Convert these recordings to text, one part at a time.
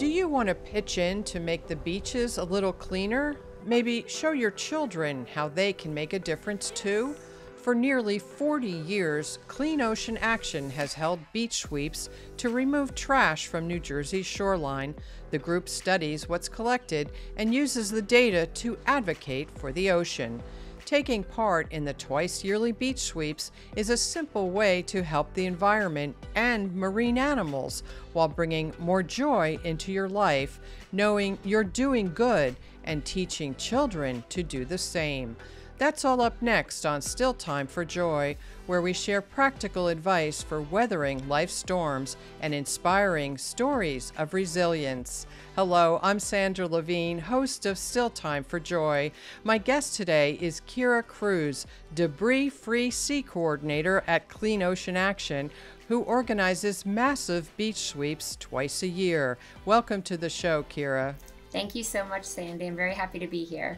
Do you want to pitch in to make the beaches a little cleaner? Maybe show your children how they can make a difference too? For nearly 40 years, Clean Ocean Action has held beach sweeps to remove trash from New Jersey's shoreline. The group studies what's collected and uses the data to advocate for the ocean. Taking part in the twice-yearly beach sweeps is a simple way to help the environment and marine animals while bringing more joy into your life, knowing you're doing good and teaching children to do the same. That's all up next on Still Time for Joy, where we share practical advice for weathering life's storms and inspiring stories of resilience. Hello, I'm Sandra Levine, host of Still Time for Joy. My guest today is Cruz, Debris-Free Sea Coordinator at Clean Ocean Action, who organizes massive beach sweeps twice a year. Welcome to the show, Kira. Thank you so much, Sandy. I'm very happy to be here.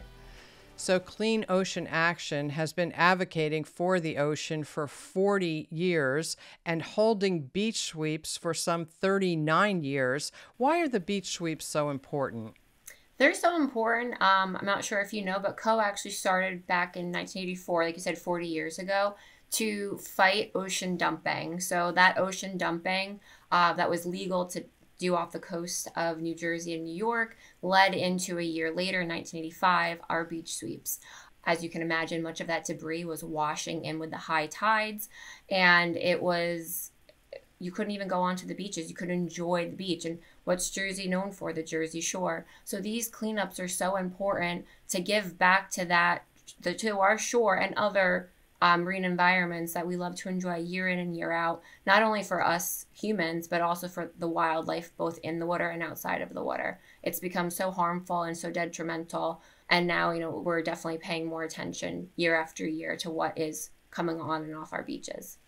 So Clean Ocean Action has been advocating for the ocean for 40 years and holding beach sweeps for some 39 years. Why are the beach sweeps so important? They're so important. I'm not sure if you know, but CO actually started back in 1984, like you said, 40 years ago, to fight ocean dumping. So that ocean dumping that was legal to do off the coast of New Jersey and New York led into a year later, in 1985, our beach sweeps. As you can imagine, much of that debris was washing in with the high tides, and you couldn't even go onto the beaches. You couldn't enjoy the beach. And what's Jersey known for? The Jersey Shore. So these cleanups are so important to give back to to our shore and other marine environments that we love to enjoy year in and year out, not only for us humans, but also for the wildlife, both in the water and outside of the water. It's become so harmful and so detrimental. And now, we're definitely paying more attention year after year to what is coming on and off our beaches.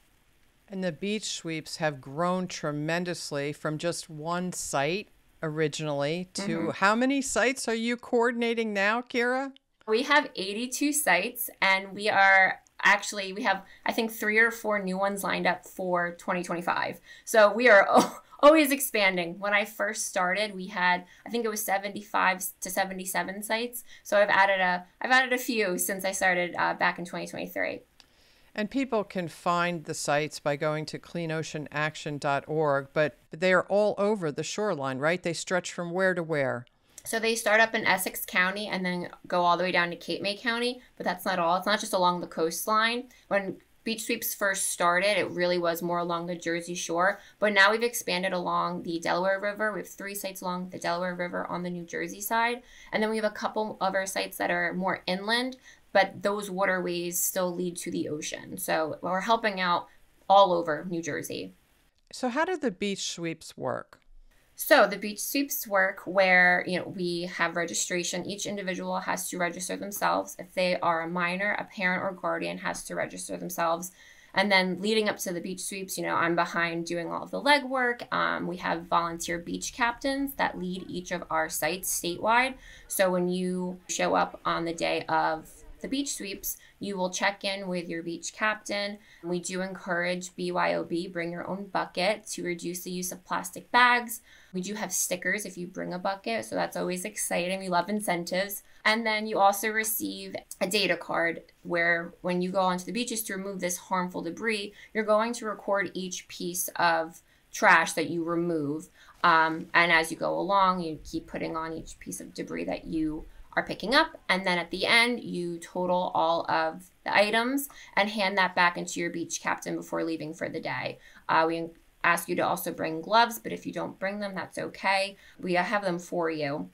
And the beach sweeps have grown tremendously from just one site originally to how many sites are you coordinating now, Kira? We have 82 sites, and we have, I think, 3 or 4 new ones lined up for 2025. So we are always expanding. When I first started, we had, I think it was 75 to 77 sites. So I've added a few since I started back in 2023. And people can find the sites by going to cleanoceanaction.org, but they are all over the shoreline, right? They stretch from where to where? So they start up in Essex County and then go all the way down to Cape May County, but that's not all. It's not just along the coastline. When beach sweeps first started, it really was more along the Jersey Shore, but now we've expanded along the Delaware River. We have 3 sites along the Delaware River on the New Jersey side, and then we have a couple other sites that are more inland, but those waterways still lead to the ocean. So we're helping out all over New Jersey. So how do the beach sweeps work? So the beach sweeps work where, we have registration. Each individual has to register themselves. If they are a minor, a parent or guardian has to register themselves. And then leading up to the beach sweeps, I'm behind doing all of the legwork. We have volunteer beach captains that lead each of our sites statewide. So when you show up on the day of the beach sweeps, you will check in with your beach captain. We do encourage BYOB, bring your own bucket, to reduce the use of plastic bags. We do have stickers if you bring a bucket, so that's always exciting. We love incentives. And then you also receive a data card where when you go onto the beaches to remove this harmful debris, you're going to record each piece of trash that you remove. And as you go along, you keep putting on each piece of debris that you are picking up, and then at the end you total all of the items and hand that back into your beach captain before leaving for the day. We ask you to also bring gloves, but if you don't bring them, that's okay. We have them for you,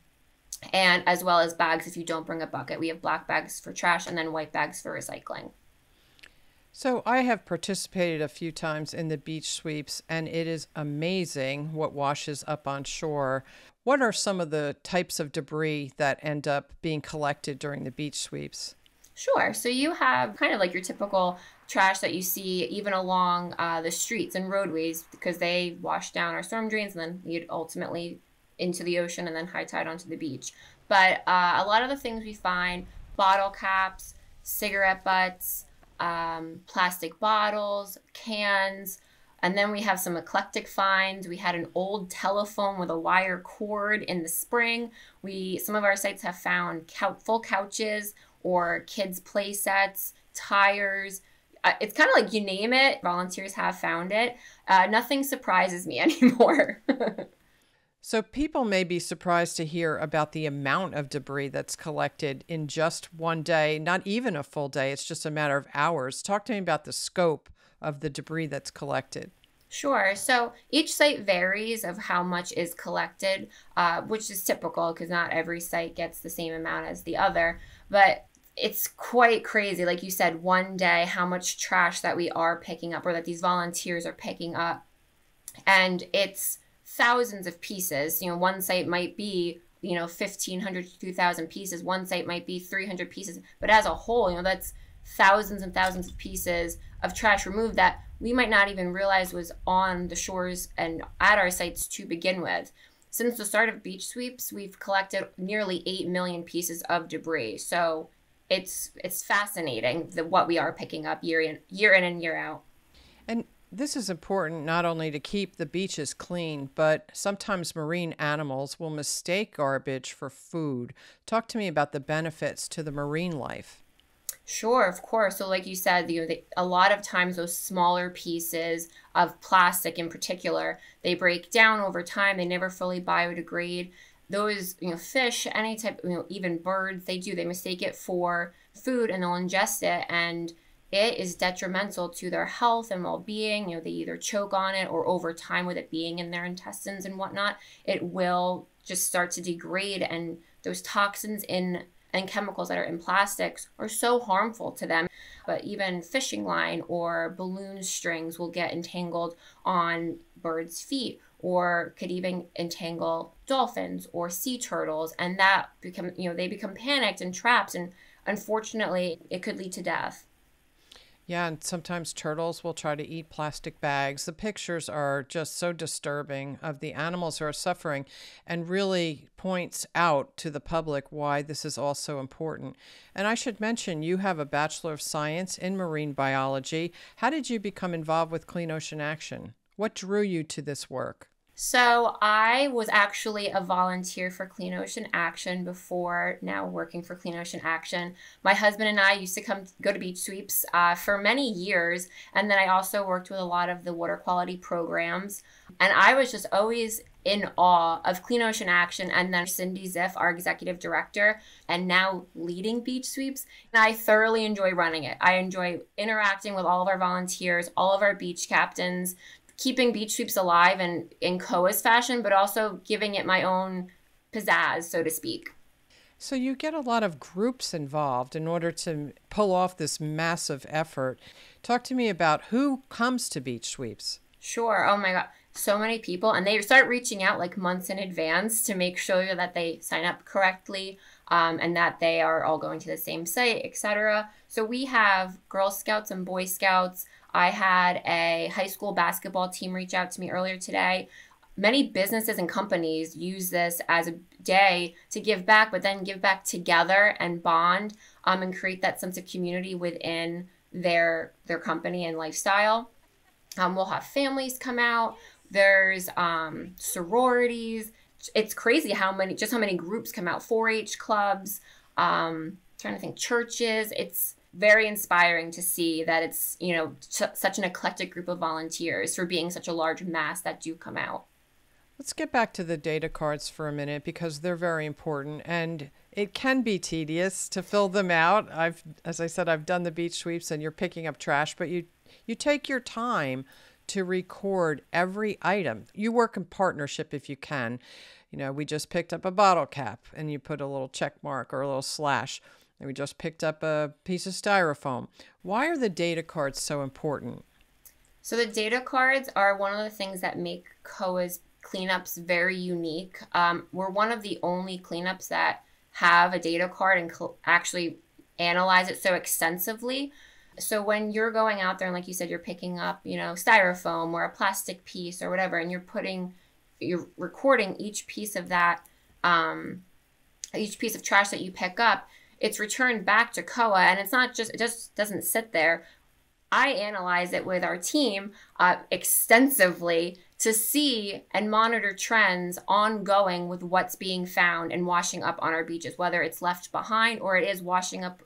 and as well as bags if you don't bring a bucket. We have black bags for trash and then white bags for recycling. So I have participated a few times in the beach sweeps, and it is amazing what washes up on shore. What are some of the types of debris that end up being collected during the beach sweeps? Sure. So you have kind of like your typical trash that you see even along the streets and roadways, because they wash down our storm drains and then lead ultimately into the ocean and then high tide onto the beach. But a lot of the things we find, bottle caps, cigarette butts, plastic bottles, cans, And then we have some eclectic finds. We had an old telephone with a wire cord in the spring. Some of our sites have found full couches or kids' play sets, tires. It's kind of like you name it, volunteers have found it. Nothing surprises me anymore. So people may be surprised to hear about the amount of debris that's collected in just one day, not even a full day. It's just a matter of hours. Talk to me about the scope of the debris that's collected. Sure. So each site varies of how much is collected, which is typical because not every site gets the same amount as the other. But it's quite crazy, like you said, one day, how much trash that we are picking up or that these volunteers are picking up. And it's thousands of pieces. One site might be, 1,500 to 2,000 pieces. One site might be 300 pieces. But as a whole, that's thousands and thousands of pieces of trash removed that we might not even realize was on the shores and at our sites to begin with. Since the start of beach sweeps, we've collected nearly 8 million pieces of debris. So it's fascinating what we are picking up year in and year out. And this is important not only to keep the beaches clean, but sometimes marine animals will mistake garbage for food. Talk to me about the benefits to the marine life. Sure, of course. So like you said, a lot of times those smaller pieces of plastic in particular, they break down over time. They never fully biodegrade. Those, fish, any type, even birds, they mistake it for food and they'll ingest it. And it is detrimental to their health and well-being. They either choke on it or over time with it being in their intestines and whatnot, it will just start to degrade. And those toxins and chemicals that are in plastics are so harmful to them. But even fishing line or balloon strings will get entangled on birds' feet or could even entangle dolphins or sea turtles. And that they become panicked and trapped. And unfortunately, it could lead to death. Yeah, and sometimes turtles will try to eat plastic bags. The pictures are just so disturbing of the animals who are suffering and really points out to the public why this is also important. And I should mention, you have a Bachelor of Science in Marine Biology. How did you become involved with Clean Ocean Action? What drew you to this work? So I was actually a volunteer for Clean Ocean Action before now working for Clean Ocean Action. My husband and I used to go to beach sweeps for many years. And then I also worked with a lot of the water quality programs. And I was just always in awe of Clean Ocean Action and then Cindy Ziff, our executive director, and now leading beach sweeps. And I thoroughly enjoy running it. I enjoy interacting with all of our volunteers, all of our beach captains, keeping beach sweeps alive and in COA's fashion, but also giving it my own pizzazz, so to speak. So you get a lot of groups involved in order to pull off this massive effort. Talk to me about who comes to beach sweeps. Sure. Oh my God. So many people. And they start reaching out like months in advance to make sure that they sign up correctly and that they are all going to the same site, etc. So we have Girl Scouts and Boy Scouts. I had a high school basketball team reach out to me earlier today. Many businesses and companies use this as a day to give back, but then give back together and bond and create that sense of community within their company and lifestyle. We'll have families come out. There's sororities. It's crazy how many groups come out. 4-H clubs. Trying to think, churches. It's very inspiring to see that it's, such an eclectic group of volunteers for being such a large mass that do come out. Let's get back to the data cards for a minute because they're very important and it can be tedious to fill them out. As I said, I've done the beach sweeps and you're picking up trash, but you take your time to record every item. You work in partnership if you can. We just picked up a bottle cap and you put a little check mark or a little slash. And we just picked up a piece of styrofoam. Why are the data cards so important? So the data cards are one of the things that make COA's cleanups very unique. We're one of the only cleanups that have a data card and actually analyze it so extensively. So when you're going out there and like you said, you're picking up, styrofoam or a plastic piece or whatever, and you're recording each piece of that, each piece of trash that you pick up, it's returned back to COA, and it just doesn't sit there. I analyze it with our team extensively to see and monitor trends ongoing with what's being found and washing up on our beaches, whether it's left behind or it is washing up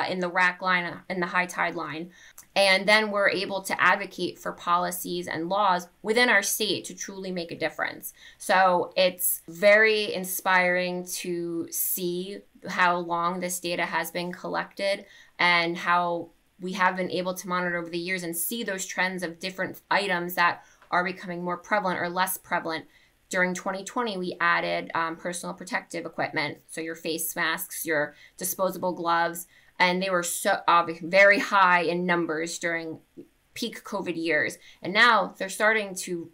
in the rack line, in the high tide line. And then we're able to advocate for policies and laws within our state to truly make a difference. So it's very inspiring to see how long this data has been collected and how we have been able to monitor over the years and see those trends of different items that are becoming more prevalent or less prevalent. During 2020, we added personal protective equipment, so your face masks, your disposable gloves, and they were so very high in numbers during peak COVID years. And now they're starting to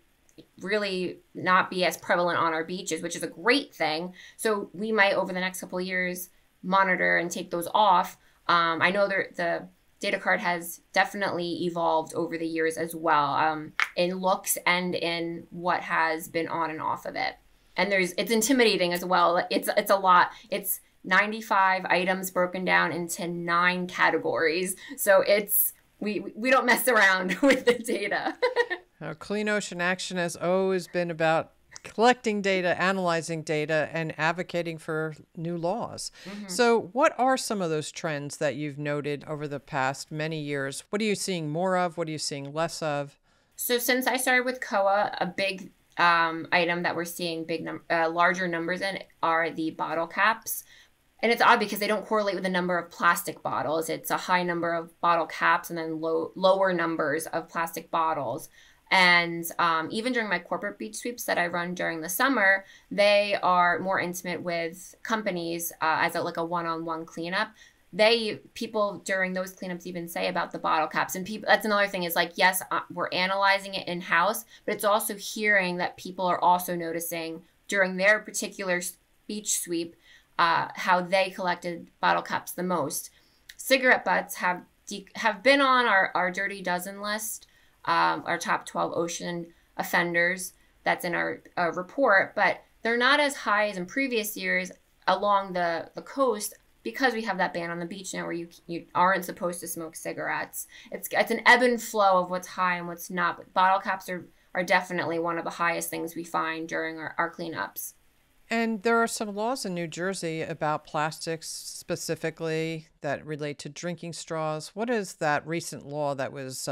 really not be as prevalent on our beaches, which is a great thing. So we might, over the next couple of years, monitor and take those off. I know the data card has definitely evolved over the years as well, in looks and in what has been on and off of it. And it's intimidating as well. It's a lot. It's 95 items broken down into 9 categories. So we don't mess around with the data. Clean Ocean Action has always been about collecting data, analyzing data, and advocating for new laws. Mm-hmm. So what are some of those trends that you've noted over the past many years? What are you seeing more of? What are you seeing less of? So since I started with COA, a big item that we're seeing larger numbers in are the bottle caps. And it's odd because they don't correlate with the number of plastic bottles. It's a high number of bottle caps and then lower numbers of plastic bottles. And even during my corporate beach sweeps that I run during the summer, they are more intimate with companies as like a one-on-one cleanup. People during those cleanups even say about the bottle caps. And people, that's another thing is like, yes, we're analyzing it in-house, but it's also hearing that people are also noticing during their particular beach sweep how they collected bottle caps the most. Cigarette butts have been on our Dirty Dozen list, our top 12 ocean offenders. That's in our report, but they're not as high as in previous years along the coast because we have that ban on the beach now where you aren't supposed to smoke cigarettes. It's an ebb and flow of what's high and what's not, but bottle caps are definitely one of the highest things we find during our cleanups. And there are some laws in New Jersey about plastics specifically that relate to drinking straws. What is that recent law that was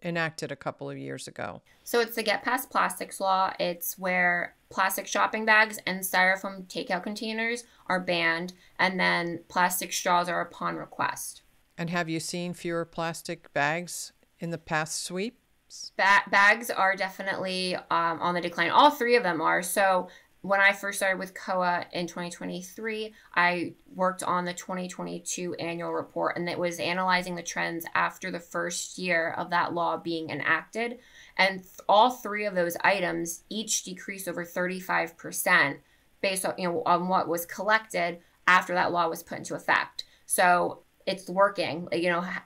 enacted a couple of years ago? So it's the Get Past Plastics law. It's where plastic shopping bags and styrofoam takeout containers are banned, and then plastic straws are upon request. And have you seen fewer plastic bags in the past sweeps? Bags are definitely on the decline. All 3 of them are. So when I first started with COA in 2023, I worked on the 2022 annual report, and it was analyzing the trends after the first year of that law being enacted. And all 3 of those items each decreased over 35% based on what was collected after that law was put into effect. So it's working.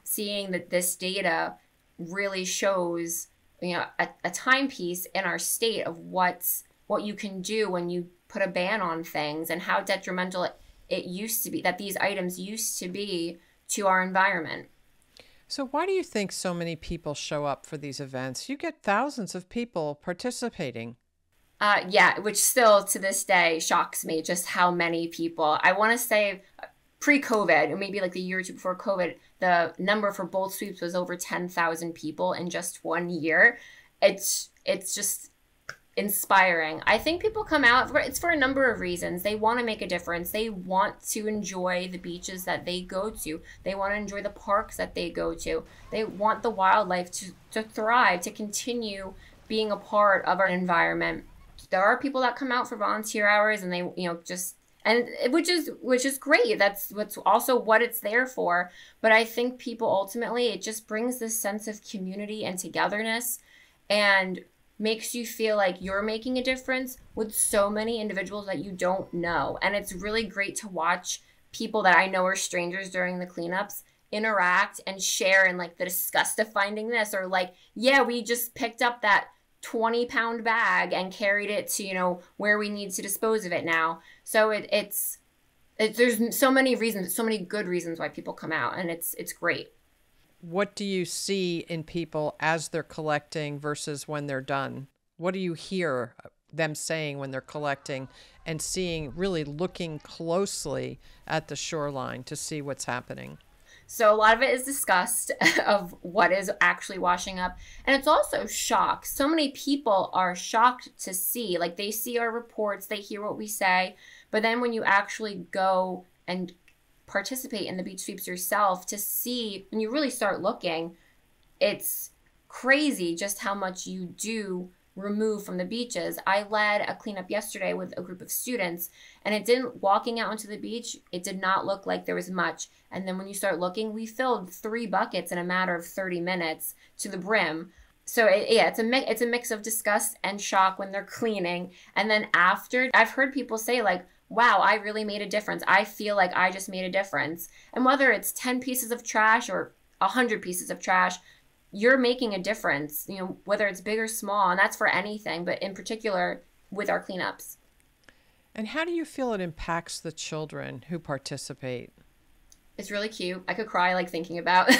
Seeing that this data really shows a timepiece in our state of what you can do when you put a ban on things and how detrimental it used to be, that these items used to be to our environment. So why do you think so many people show up for these events? You get thousands of people participating. Yeah, which still to this day shocks me just how many people. I want to say pre-COVID, or maybe like the year or two before COVID, the number for both sweeps was over 10,000 people in just 1 year. It's just inspiring. I think people come out for a number of reasons. They want to make a difference. They want to enjoy the beaches that they go to. They want to enjoy the parks that they go to. They want the wildlife to thrive, to continue being a part of our environment. There are people that come out for volunteer hours and they which is great. That's also what it's there for. But I think people ultimately, it just brings this sense of community and togetherness and makes you feel like you're making a difference with so many individuals that you don't know. And it's really great to watch people that I know are strangers during the cleanups interact and share in like the disgust of finding this, or like, yeah, we just picked up that 20-pound bag and carried it to, where we need to dispose of it now. So there's so many reasons, so many good reasons why people come out, and it's great. What do you see in people as they're collecting versus when they're done? What do you hear them saying when they're collecting and seeing, really looking closely at the shoreline to see what's happening? So a lot of it is disgust of what is actually washing up. And it's also shock. So many people are shocked to see, like they see our reports, they hear what we say, but then when you actually go and participate in the beach sweeps yourself to see, when you really start looking, it's crazy just how much you do remove from the beaches. I led a cleanup yesterday with a group of students, and walking out onto the beach, it did not look like there was much. And then when you start looking, we filled 3 buckets in a matter of 30 minutes to the brim. So it's a mix of disgust and shock when they're cleaning. And then after, I've heard people say like, wow, I really made a difference. I feel like I just made a difference. And whether it's 10 pieces of trash or 100 pieces of trash, you're making a difference, whether it's big or small, and that's for anything, but in particular with our cleanups. And how do you feel it impacts the children who participate? It's really cute. I could cry like thinking about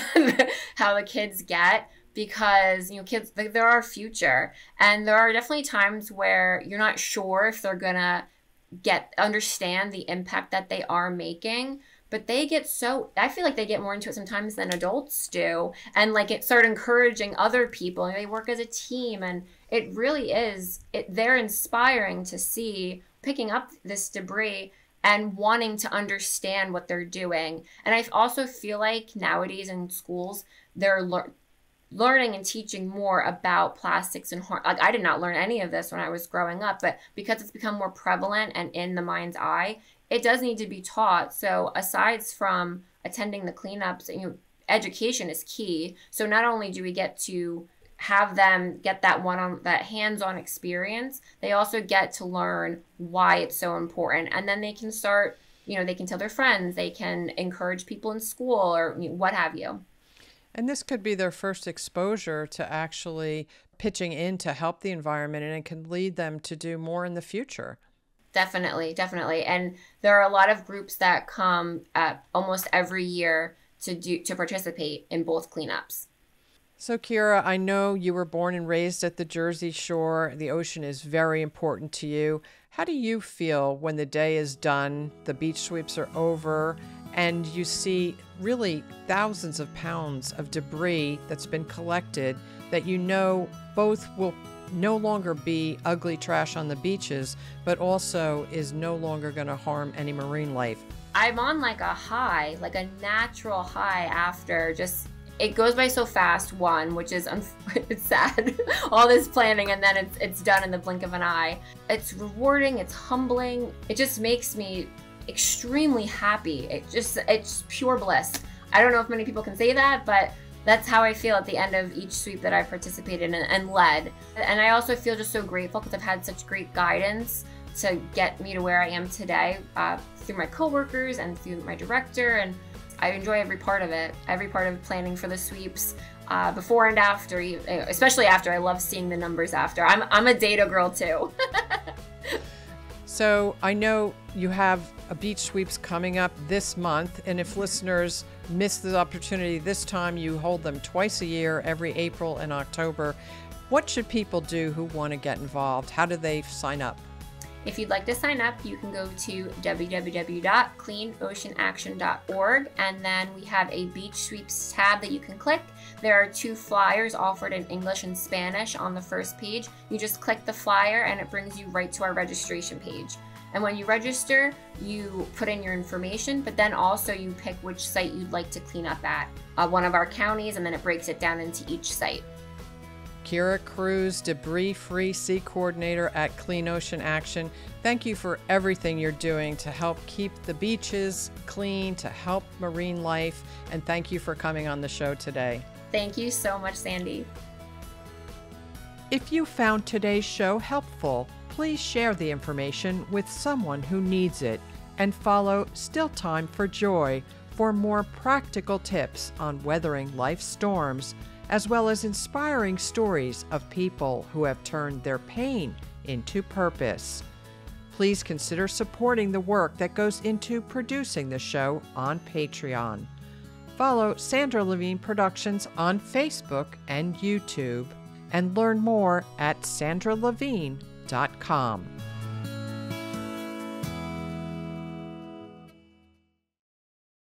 how the kids get, because kids, they're our future, and there are definitely times where you're not sure if they're gonna understand the impact that they are making. But I feel like they get more into it sometimes than adults do. And like it start encouraging other people, and they work as a team. And it really they're inspiring to see picking up this debris and wanting to understand what they're doing. And I also feel like nowadays in schools, they're learning and teaching more about plastics and harm. Like I did not learn any of this when I was growing up, but because it's become more prevalent and in the mind's eye, it does need to be taught. So aside from attending the cleanups, education is key. So not only do we get to have them get that hands-on experience, they also get to learn why it's so important. And then they can start, they can tell their friends, they can encourage people in school or what have you. And this could be their first exposure to actually pitching in to help the environment, and it can lead them to do more in the future. Definitely, definitely. And there are a lot of groups that come almost every year to participate in both cleanups. So Kira, I know you were born and raised at the Jersey Shore. The ocean is very important to you. How do you feel when the day is done, the beach sweeps are over, and you see really thousands of pounds of debris that's been collected that both will no longer be ugly trash on the beaches, but also is no longer going to harm any marine life? I'm on like a high, like a natural high after it goes by so fast, which is it's sad, all this planning, and then it's done in the blink of an eye. It's rewarding, it's humbling. It just makes me extremely happy. It's pure bliss. I don't know if many people can say that, but that's how I feel at the end of each sweep that I've participated in and led. And I also feel just so grateful because I've had such great guidance to get me to where I am today through my coworkers and through my director. And I enjoy every part of it, every part of planning for the sweeps, before and after, especially after. I love seeing the numbers after. I'm a data girl too. So I know you have a beach sweeps coming up this month, and if listeners miss the opportunity this time, you hold them twice a year, every April and October. What should people do who want to get involved? How do they sign up? If you'd like to sign up, you can go to www.cleanoceanaction.org, and then we have a beach sweeps tab that you can click. There are 2 flyers offered in English and Spanish on the first page. You just click the flyer and it brings you right to our registration page. And when you register, you put in your information, but then also you pick which site you'd like to clean up at, one of our counties, and then it breaks it down into each site. Kira Cruz, Debris-Free Sea Coordinator at Clean Ocean Action. Thank you for everything you're doing to help keep the beaches clean, to help marine life, and thank you for coming on the show today. Thank you so much, Sandy. If you found today's show helpful, please share the information with someone who needs it, and follow Still Time for Joy for more practical tips on weathering life's storms, as well as inspiring stories of people who have turned their pain into purpose. Please consider supporting the work that goes into producing the show on Patreon. Follow Sandra Levine Productions on Facebook and YouTube, and learn more at sandralevine.com.